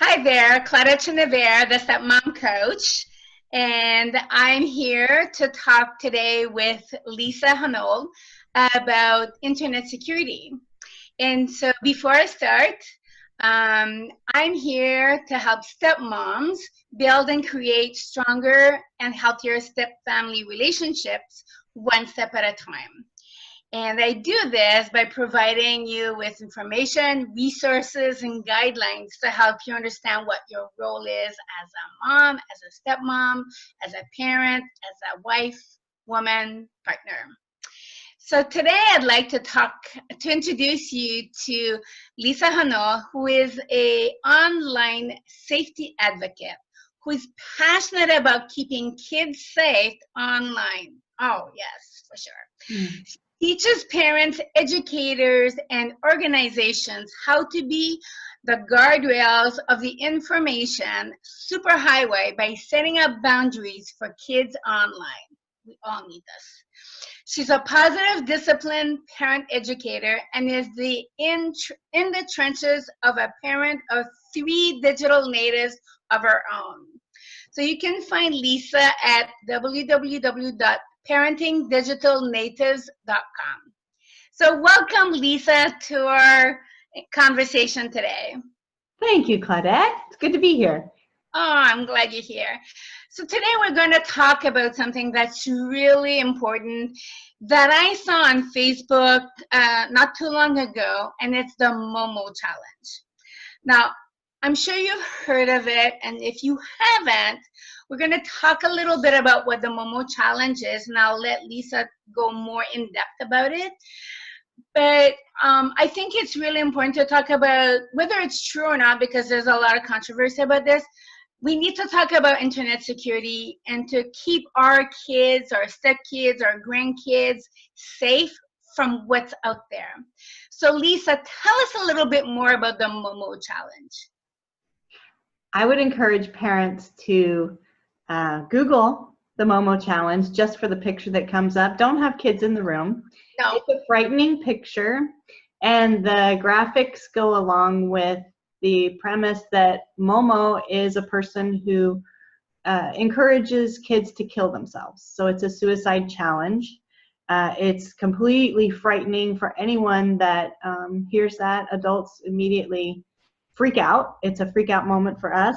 Hi there, Claudette Chenevert, the stepmom coach, and I'm here to talk today with Lisa Honold about internet security. And so before I start, I'm here to help stepmoms build and create stronger and healthier step-family relationships one step at a time. And I do this by providing you with information, resources, and guidelines to help you understand what your role is as a mom, as a stepmom, as a parent, as a wife, woman, partner. So today I'd like to introduce you to Lisa Hano, who is an online safety advocate, who is passionate about keeping kids safe online. Oh, yes, for sure. Teaches parents, educators, and organizations how to be the guardrails of the information superhighway by setting up boundaries for kids online. We all need this. She's a positive, disciplined parent educator and is in the trenches of a parent of 3 digital natives of her own. So you can find Lisa at www.parentingdigitalnatives.com. So welcome, Lisa, to our conversation today. Thank you, Claudette. It's good to be here. Oh, I'm glad you're here. So today we're going to talk about something that's really important that I saw on Facebook not too long ago, and it's the Momo challenge. Now, I'm sure you've heard of it, and if you haven't, we're going to talk a little bit about what the Momo challenge is, and I'll let Lisa go more in depth about it. But I think it's really important to talk about whether it's true or not, because there's a lot of controversy about this. We need to talk about internet security and to keep our kids, our stepkids, our grandkids safe from what's out there. So Lisa, tell us a little bit more about the Momo challenge. I would encourage parents to Google the Momo challenge just for the picture that comes up. Don't have kids in the room. No. It's a frightening picture, and the graphics go along with the premise that Momo is a person who encourages kids to kill themselves. So it's a suicide challenge. It's completely frightening for anyone that hears that. Adults immediately freak out. It's a freak out moment for us.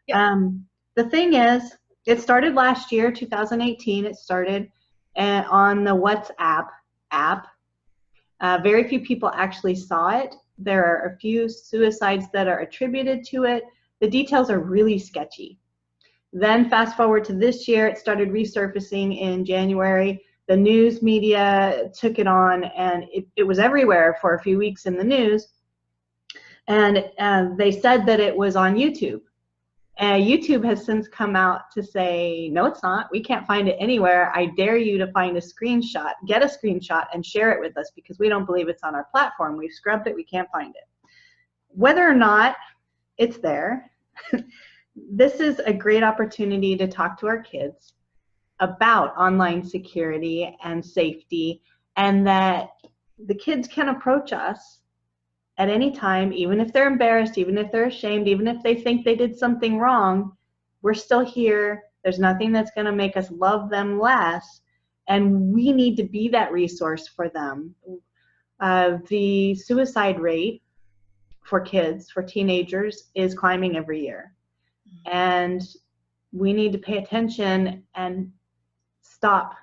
Yep. The thing is, it started last year, 2018. It started on the WhatsApp app. Very few people actually saw it. There are a few suicides that are attributed to it. The details are really sketchy. Then fast forward to this year, it started resurfacing in January. The news media took it on, and it was everywhere for a few weeks in the news. And they said that it was on YouTube. YouTube has since come out to say, no, it's not. We can't find it anywhere. I dare you to find a screenshot, get a screenshot, and share it with us, because we don't believe it's on our platform. We've scrubbed it. We can't find it. Whether or not it's there, this is a great opportunity to talk to our kids about online security and safety, and that the kids can approach us at any time, even if they're embarrassed, even if they're ashamed, even if they think they did something wrong. We're still here. There's nothing that's going to make us love them less, and we need to be that resource for them. The suicide rate for kids, for teenagers, is climbing every year, and we need to pay attention and stop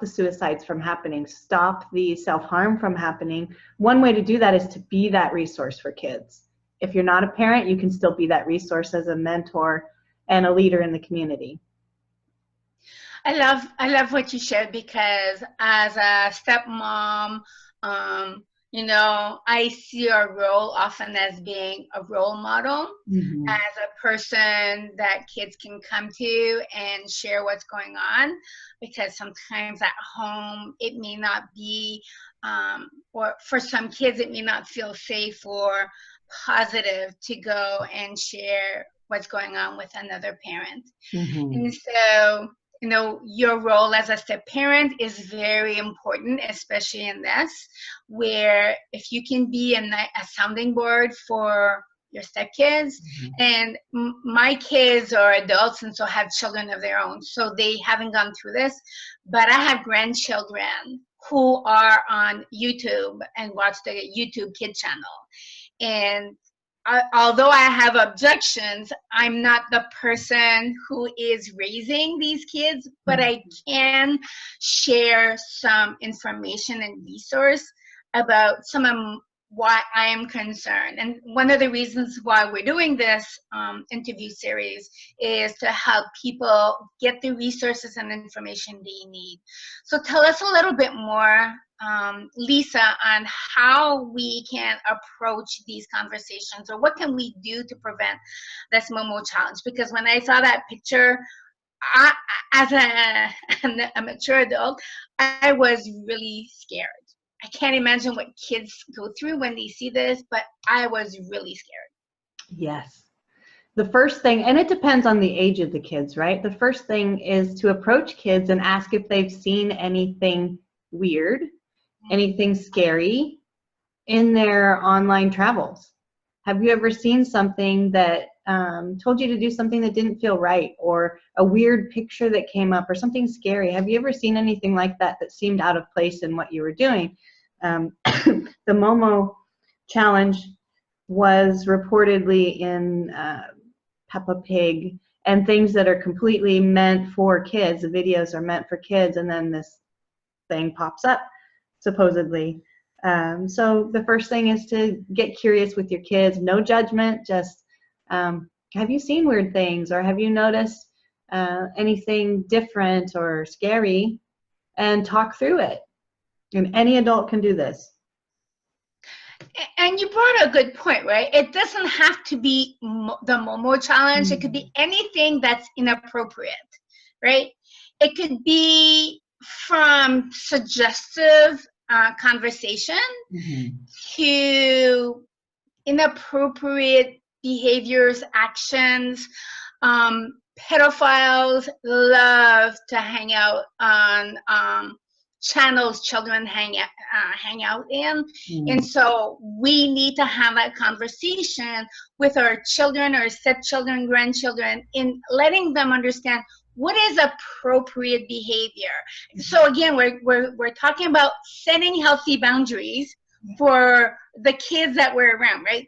the suicides from happening, stop the self-harm from happening. One way to do that is to be that resource for kids. If you're not a parent, you can still be that resource as a mentor and a leader in the community. I love what you shared, because as a stepmom, you know, I see your role often as being a role model, as a person that kids can come to and share what's going on, because sometimes at home it may not be, or for some kids it may not feel safe or positive to go and share what's going on with another parent. And so, you know, your role as a step parent is very important, especially in this, where if you can be a sounding board for your stepkids, and my kids are adults and so have children of their own, so they haven't gone through this, but I have grandchildren who are on YouTube and watch the YouTube kid channel. And although I have objections, I'm not the person who is raising these kids, but I can share some information and resource about some of why I am concerned. And one of the reasons why we're doing this interview series is to help people get the resources and information they need. So tell us a little bit more, Lisa, on how we can approach these conversations, or what can we do to prevent this Momo challenge? Because when I saw that picture, as a mature adult, I was really scared. I can't imagine what kids go through when they see this, but I was really scared. Yes. The first thing, and it depends on the age of the kids, right? The first thing is to approach kids and ask if they've seen anything weird, anything scary in their online travels. Have you ever seen something that told you to do something that didn't feel right, or a weird picture that came up, or something scary? Have you ever seen anything like that that seemed out of place in what you were doing? The Momo challenge was reportedly in Peppa Pig, and things that are completely meant for kids. The videos are meant for kids, and then this thing pops up, supposedly. So the first thing is to get curious with your kids. No judgment, just have you seen weird things, or have you noticed anything different or scary, and talk through it. And any adult can do this. And you brought a good point, right? It doesn't have to be the Momo challenge. It could be anything that's inappropriate, right? It could be from suggestive conversation to inappropriate behaviors, actions. Pedophiles love to hang out on channels children hang out in. And so we need to have that conversation with our children, our stepchildren, grandchildren, in letting them understand what is appropriate behavior. So again, we're talking about setting healthy boundaries for the kids that we're around, right?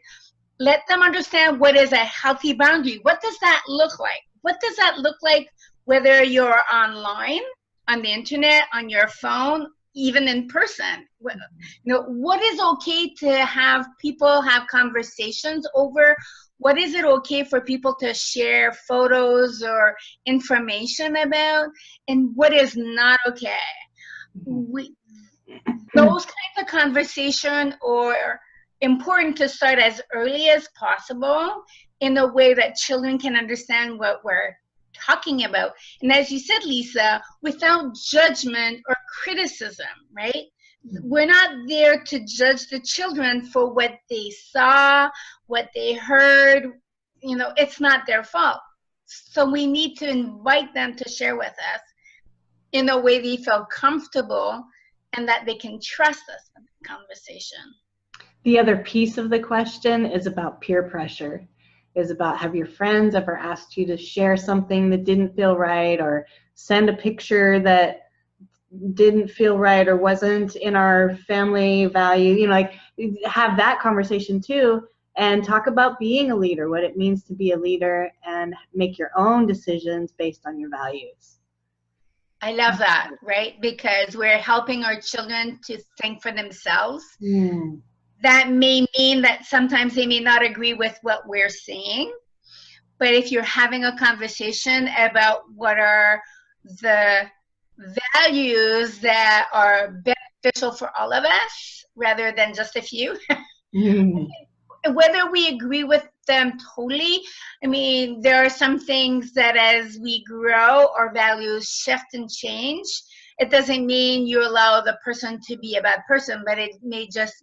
Let them understand what is a healthy boundary. What does that look like? What does that look like whether you're online, on the internet, on your phone, even in person? You know, what is okay to have people have conversations over? What is it okay for people to share photos or information about? And what is not okay? Those kinds of conversation are important to start as early as possible in a way that children can understand what we're talking about. And as you said, Lisa, without judgment or criticism, right? We're not there to judge the children for what they saw, what they heard. You know, it's not their fault. So we need to invite them to share with us in a way they feel comfortable and that they can trust us in the conversation. The other piece of the question is about peer pressure. Is about, have your friends ever asked you to share something that didn't feel right, or send a picture that didn't feel right or wasn't in our family value? You know, like, have that conversation too, and talk about being a leader, what it means to be a leader, and make your own decisions based on your values. I love that, right? Because we're helping our children to think for themselves. That may mean that sometimes they may not agree with what we're saying, but if you're having a conversation about what are the values that are beneficial for all of us rather than just a few, whether we agree with them totally, I mean, there are some things that as we grow, our values shift and change. It doesn't mean you allow the person to be a bad person, but it may just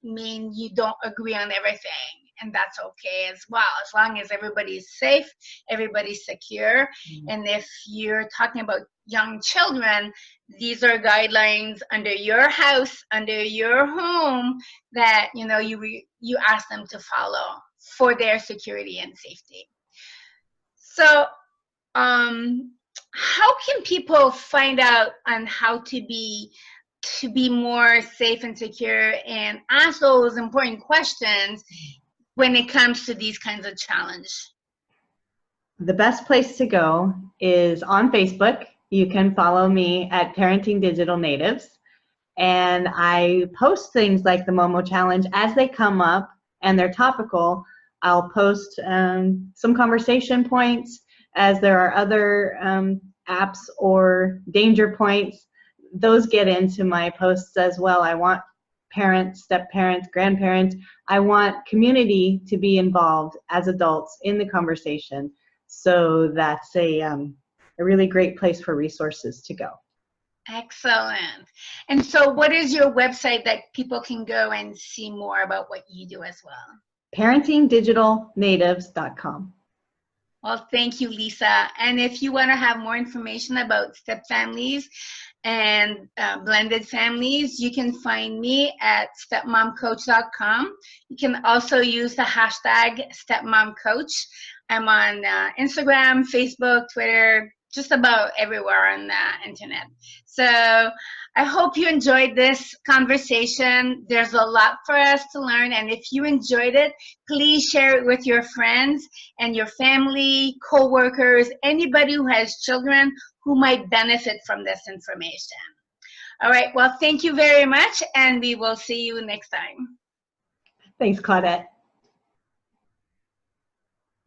mean you don't agree on everything, and that's okay as well, as long as everybody's safe, everybody's secure. And if you're talking about young children, these are guidelines under your house, under your home, that you know you ask them to follow. for their security and safety. So how can people find out on how to be more safe and secure and ask those important questions when it comes to these kinds of challenges? The best place to go is on Facebook. You can follow me at Parenting Digital Natives. And I post things like the Momo Challenge as they come up and they're topical. I'll post some conversation points as there are other apps or danger points. Those get into my posts as well. I want parents, step-parents, grandparents. I want community to be involved as adults in the conversation. So that's a really great place for resources to go. Excellent. And so what is your website that people can go and see more about what you do as well? ParentingDigitalNatives.com. Well, thank you, Lisa. And if you want to have more information about step families and blended families, you can find me at stepmomcoach.com. You can also use the hashtag stepmomcoach. I'm on Instagram, Facebook, Twitter, just about everywhere on the internet. So I hope you enjoyed this conversation. There's a lot for us to learn, and if you enjoyed it, please share it with your friends and your family, co-workers, anybody who has children who might benefit from this information. All right, well, thank you very much, and we will see you next time. Thanks, Claudette.